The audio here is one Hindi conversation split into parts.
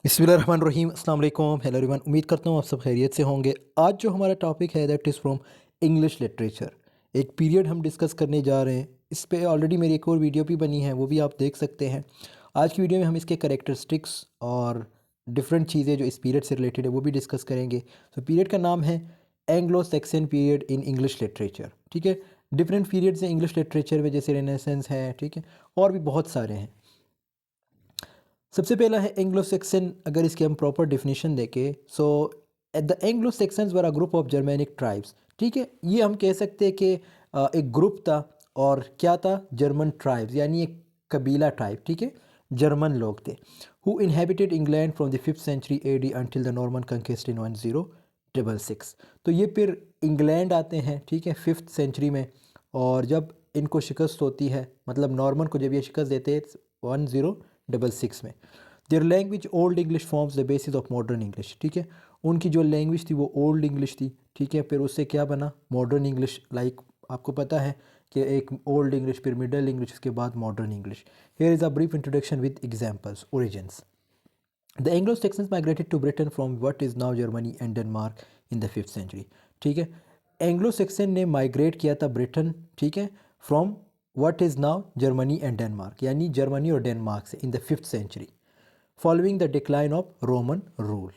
बिस्मिल्लाहिर्रहमानिर्रहीम अस्सलाम वालेकुम हेलो एवरीवन। उम्मीद करता हूँ आप सब खैरियत से होंगे। आज जो हमारा टॉपिक है that is from English literature. एक पीरियड हम डिस्कस करने जा रहे हैं। इस पे ऑलरेडी मेरी एक और वीडियो भी बनी है, वो भी आप देख सकते हैं। आज की वीडियो में हम इसके करेक्टरिस्टिक्स और डिफरेंट चीज़ें जो इस पीरियड से रिलेटेड है वो भी डिस्कस करेंगे। तो पीरियड का नाम है Anglo Saxon period in English literature. ठीक है, डिफरेंट पीरियड्स हैं इंग्लिश लिटरेचर में, जैसे रेनेसेंस है, ठीक है, और भी बहुत सारे हैं। सबसे पहला है एंग्लो सेक्सन। अगर इसकी हम प्रॉपर डिफिनीशन देखें, so the Anglo sections were a group of Germanic tribes. ठीक है, ये हम कह सकते हैं कि एक ग्रुप था। और क्या था? जर्मन ट्राइब्स, यानी एक कबीला टाइप। ठीक है, जर्मन लोग थे। Who inhabited England from the 5th century AD until the Norman conquest in 1066। तो ये फिर इंग्लैंड आते हैं, ठीक है, 5th सेंचुरी में। और जब इनको शिकस्त होती है, मतलब नॉर्मन को जब ये शिकस्त देते हैं 1066 में। Their language old English forms the basis of modern English. ठीक है, उनकी जो लैंग्वेज थी वो ओल्ड इंग्लिश थी। ठीक है, फिर उससे क्या बना? Modern English. लाइक आपको पता है कि एक ओल्ड इंग्लिश, फिर मिडल इंग्लिश, उसके बाद modern English. Here is a brief introduction with examples. Origins: the Anglo Saxons migrated to Britain from what is now Germany and Denmark in the 5th century. ठीक है, एंग्लो सेक्सन ने माइग्रेट किया था ब्रिटेन, ठीक है, from what is now Germany and Denmark, यानी जर्मनी और डेनमार्क से, in the 5th century, following the decline of Roman rule.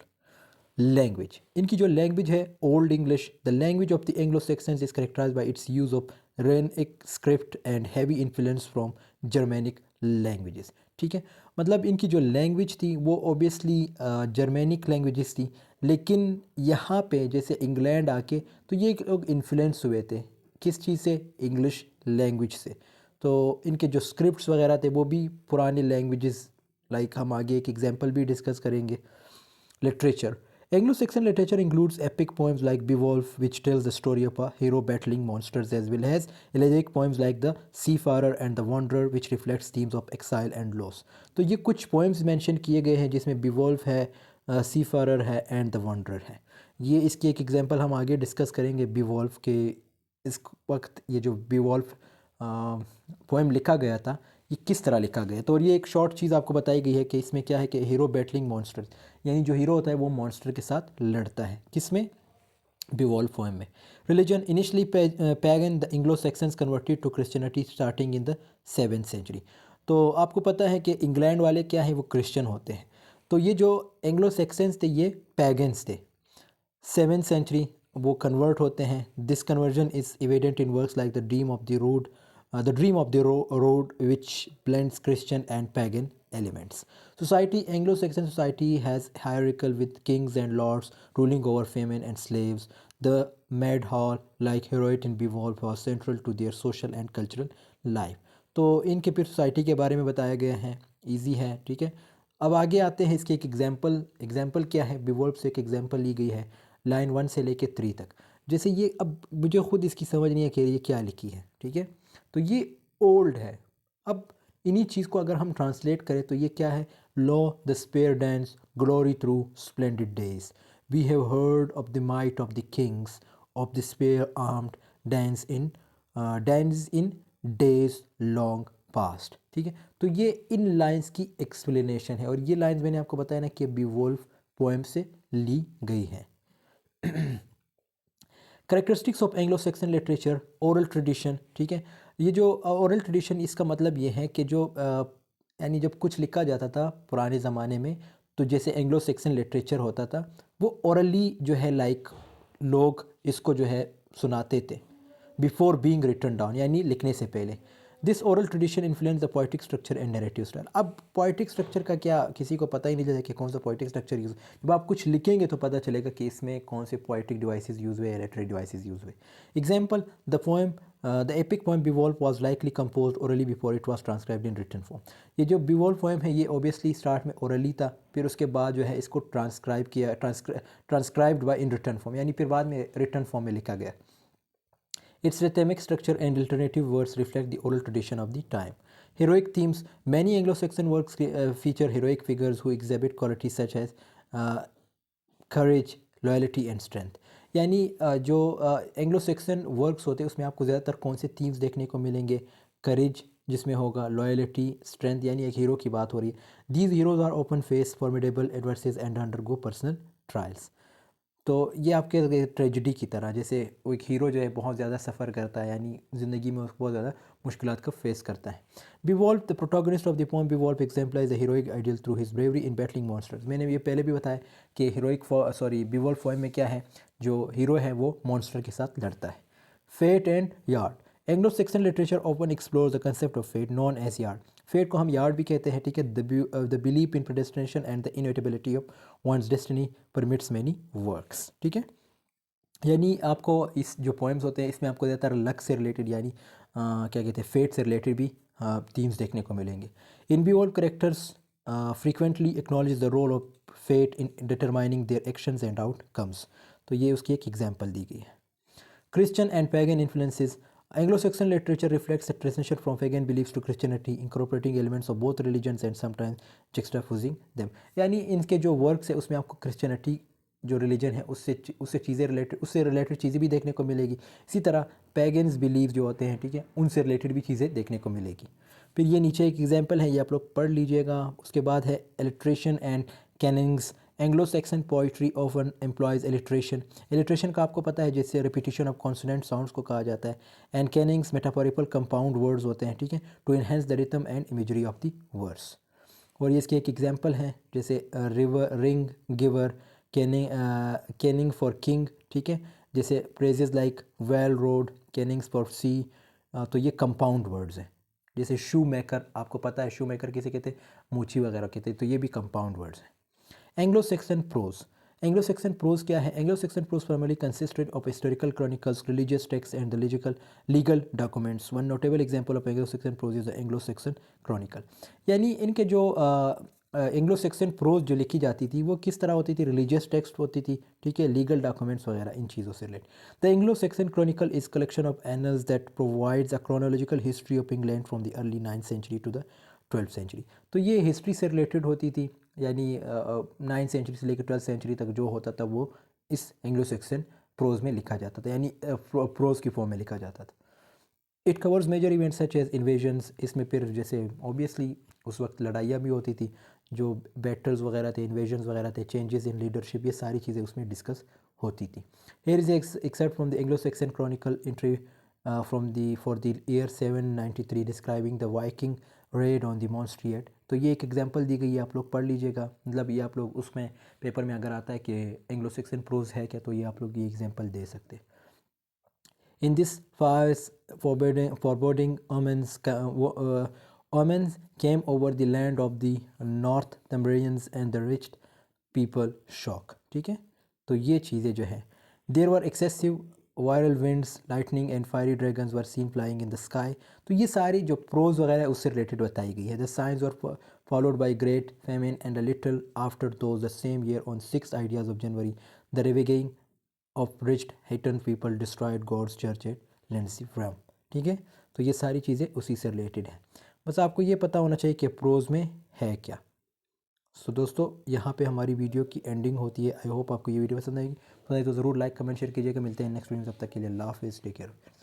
Language: इनकी जो लैंग्वेज है Old English. The language of the Anglo Saxons is characterised by its use of runic script and heavy influence from Germanic languages. ठीक है, मतलब इनकी जो लैंग्वेज थी वो ऑब्वियसली जर्मेनिक लैंग्वेजेस थी, लेकिन यहाँ पे जैसे इंग्लैंड आके तो ये लोग इन्फ्लुएंस हुए थे किस चीज़ से? इंग्लिश लैंग्वेज से। तो इनके जो स्क्रिप्ट्स वगैरह थे वो भी पुराने लैंग्वेजेस। लाइक हम आगे एक एग्जांपल भी डिस्कस करेंगे। Literature: Anglo-Saxon literature includes epic poems like Beowulf, which tells the story of a hero battling monsters, as well as elegiac poems like The Seafarer and The Wanderer, which reflects themes of exile and loss. तो ये कुछ poems mention किए गए हैं जिसमें Beowulf है, Seafarer है and The Wanderer है। ये इसकी एक एग्जांपल हम आगे डिस्कस करेंगे Beowulf के। इस वक्त ये जो Beowulf पोएम लिखा गया था, ये किस तरह लिखा गया। तो और ये एक शॉर्ट चीज़ आपको बताई गई है कि इसमें क्या है कि हीरो बैटलिंग मॉन्स्टर, यानी जो हीरो होता है वो मॉन्स्टर के साथ लड़ता है। किसमें? बिवॉल्व पोएम में। Religion: initially pagan, the Anglo Saxons converted to Christianity starting in the 7th century. तो आपको पता है कि इंग्लैंड वाले क्या है, वो क्रिश्चियन होते हैं। तो ये जो एंग्लो सेक्सन्स थे ये पैगन्स थे। 7th सेंचुरी वो कन्वर्ट होते हैं। This conversion is evident in works like the dream of the road which blends Christian and pagan elements. Society: Anglo-Saxon society has hierarchical with kings and lords ruling over famine and slaves. The mad hall, like heroic in Beowulf, was central to their social and cultural life. तो इनके फिर सोसाइटी के बारे में बताया गया है। इजी है, ठीक है। अब आगे आते हैं इसके एक एग्जाम्पल क्या है? बिवोल्फ से एक एग्जाम्पल ली गई है लाइन 1 से लेके 3 तक। जैसे ये, अब मुझे खुद इसकी समझ नहीं है कि ये क्या लिखी है, ठीक है। तो ये ओल्ड है। अब इन्हीं चीज़ को अगर हम ट्रांसलेट करें तो ये क्या है? Lo the spear Danes glory through splendid days, we have heard of the might of the kings of the spear armed Danes in days long past. ठीक है, तो ये इन लाइंस की एक्सप्लेनेशन है, और ये लाइंस मैंने आपको बताया ना कि बीवोल्फ पोएम से ली गई है। Characteristics of Anglo Saxon literature: oral tradition. ठीक है, ये जो ओरल ट्रेडिशन, इसका मतलब ये है कि जो यानी जब कुछ लिखा जाता था पुराने ज़माने में, तो जैसे एंग्लो सेक्सन लिटरेचर होता था वो ओरली जो है, लाइक लोग इसको जो है सुनाते थे बिफोर बीइंग रिटन डाउन, यानी लिखने से पहले। This oral tradition influence the poetic structure and narrative style. अब पोइटिक स्ट्रक्चर का क्या, किसी को पता ही नहीं चलता कि कौन सा पोइटिक स्ट्रक्चर यूज़। जब आप कुछ लिखेंगे तो पता चलेगा कि इसमें कौन से पोइटिक डिवाइसेस यूज़ हुए या लिटरेरी डिवाइसेस यूज़ हुए। Example: the epic poem Beowulf was likely composed orally before it was transcribed in written form. ये जो बिवोल्फ पोएम है ये ऑब्वियसली स्टार्ट में ओरली था, फिर उसके बाद जो है इसको transcribed by in written form, यानी फिर बाद में रिटन फॉर्म में लिखा गया। Its rhythmic structure and alternative words reflect the oral tradition of the time. Heroic themes: many Anglo-Saxon works feature heroic figures who exhibit qualities such as courage, loyalty and strength. यानी जो एंग्लो सेक्सन वर्क्स होते हैं उसमें आपको ज़्यादातर कौन से थीम्स देखने को मिलेंगे? करेज, जिसमें होगा लॉयल्टी, स्ट्रेंथ, यानी एक हीरो की बात हो रही है। These heroes are open face formidable adversaries and undergo personal trials. तो ये आपके ट्रेजिडी की तरह, जैसे वो एक हीरो जो है बहुत ज़्यादा सफ़र करता है, यानी ज़िंदगी में उसको बहुत ज़्यादा मुश्किलात का फेस करता है। Beowulf the protagonist of the poem Beowulf exemplifies the heroic ideal through his bravery in battling monsters. मैंने ये पहले भी बताया कि बिवॉल्व पोएम में क्या है, जो हीरो है वो मॉन्स्टर के साथ लड़ता है। Fate and wyrd. Anglo Saxon literature open explore the concept of fate known as wyrd. Fate को हम यार्ड भी कहते हैं, ठीक है। The believe in predestination and the inevitability of one's destiny permits many works, ठीक है। यानी आपको इस जो पोएम्स होते हैं इसमें आपको ज़्यादातर लक से रिलेटेड, यानी क्या कहते हैं, फेट से रिलेटेड भी थीम्स देखने को मिलेंगे। In Beowulf characters frequently acknowledge the role of fate in determining their actions and outcomes. तो ये उसकी एक एग्जांपल दी गई है। Christian and pagan influences. Anglo-Saxon literature reflects the transition from pagan beliefs to Christianity, incorporating elements of both religions and sometimes juxtaposing them. यानी इनके जो वर्क्स है उसमें आपको क्रिश्चियनिटी जो रिलीजन है उससे रिलेटेड चीज़ें भी देखने को मिलेगी। इसी तरह पैगन्स बिलीव जो होते हैं, ठीक है, उनसे रिलेटेड भी चीज़ें देखने को मिलेगी। फिर ये नीचे एक एग्जांपल है, ये आप लोग पढ़ लीजिएगा। उसके बाद है alliteration and kennings. Anglo Saxon poetry often employs alliteration. Alliteration का आपको पता है, जैसे रिपीटिशन ऑफ कॉन्सोनेंट साउंड्स को कहा जाता है। And kennings metaphorical compound words होते हैं, ठीक है, to enhance the rhythm and imagery of the words. और ये इसके एक एग्जांपल हैं, जैसे river, ring, giver, kenning for king, ठीक है, जैसे phrases like whale road, kennings for sea. तो ये कंपाउंड वर्ड्स हैं। जैसे शू मेकर, आपको पता है शू मेकर किसे कहते हैं, मूची वगैरह कहते हैं, तो ये भी कंपाउंड वर्ड्स हैं। Anglo Saxon prose. Anglo Saxon prose क्या है? Anglo Saxon prose primarily consisted of historical chronicles, religious texts, and the legal documents. One notable example of Anglo-Saxon prose is the Anglo-Saxon Chronicle. यानी इनके जो एंग्लो सेक्सन प्रोज जो लिखी जाती थी वो किस तरह होती थी? रिलीजियस टेक्स्ट होती थी, ठीक है, लीगल डॉक्यूमेंट्स वगैरह, इन चीज़ों से related. The Anglo Saxon chronicle is collection of annals that provides a chronological history of England from the early 9th century to the 12th century. तो ये हिस्ट्री से रिलेटेड होती थी, यानी 9th सेंचुरी से लेकर 12th सेंचुरी तक जो होता था वो इस एंग्लो सेक्सन प्रोज में लिखा जाता था, यानी प्रोज की फॉर्म में लिखा जाता था। It covers major events such as invasions. इसमें फिर जैसे ऑब्वियसली उस वक्त लड़ाइयाँ भी होती थी, जो बैटल्स वगैरह थे, इन्वेजन्स वगैरह थे, चेंजेस इन लीडरशिप, ये सारी चीज़ें उसमें डिस्कस होती थी। Here is excerpt from the Anglo Saxon Chronicle entry from the for the year 793 describing the Viking raid on the monastery. तो ये एक एग्जांपल दी गई है, आप लोग पढ़ लीजिएगा। मतलब ये आप लोग उसमें पेपर में अगर आता है कि एंग्लो सेक्सन प्रोज है क्या, तो ये आप लोग ये एग्जांपल दे सकते हैं। In this fierce, foreboding omens came over the land of the Northumbrians and the rich people shock, ठीक है। तो ये चीज़ें जो है, there were excessive viral winds, lightning and fiery dragons were seen flying in the sky. तो ये सारी जो प्रोज वगैरह है उससे रिलेटेड बताई गई है। The signs were followed by great famine and a little after those the same year on 6 ideas of January the ravaging of wretched heathen people destroyed God's church at Lindisfarne, ठीक है। तो ये सारी चीज़ें उसी से रिलेटेड हैं। बस आपको ये पता होना चाहिए कि प्रोज में है क्या। सो दोस्तों, यहाँ पे हमारी वीडियो की एंडिंग होती है। आई होप आपको ये वीडियो पसंद आएगी। तो ज़रूर लाइक कमेंट शेयर कीजिएगा। मिलते हैं नेक्स्ट वीडियो, तब तक के लिए अल्लाह हाफिज़, टेक केयर।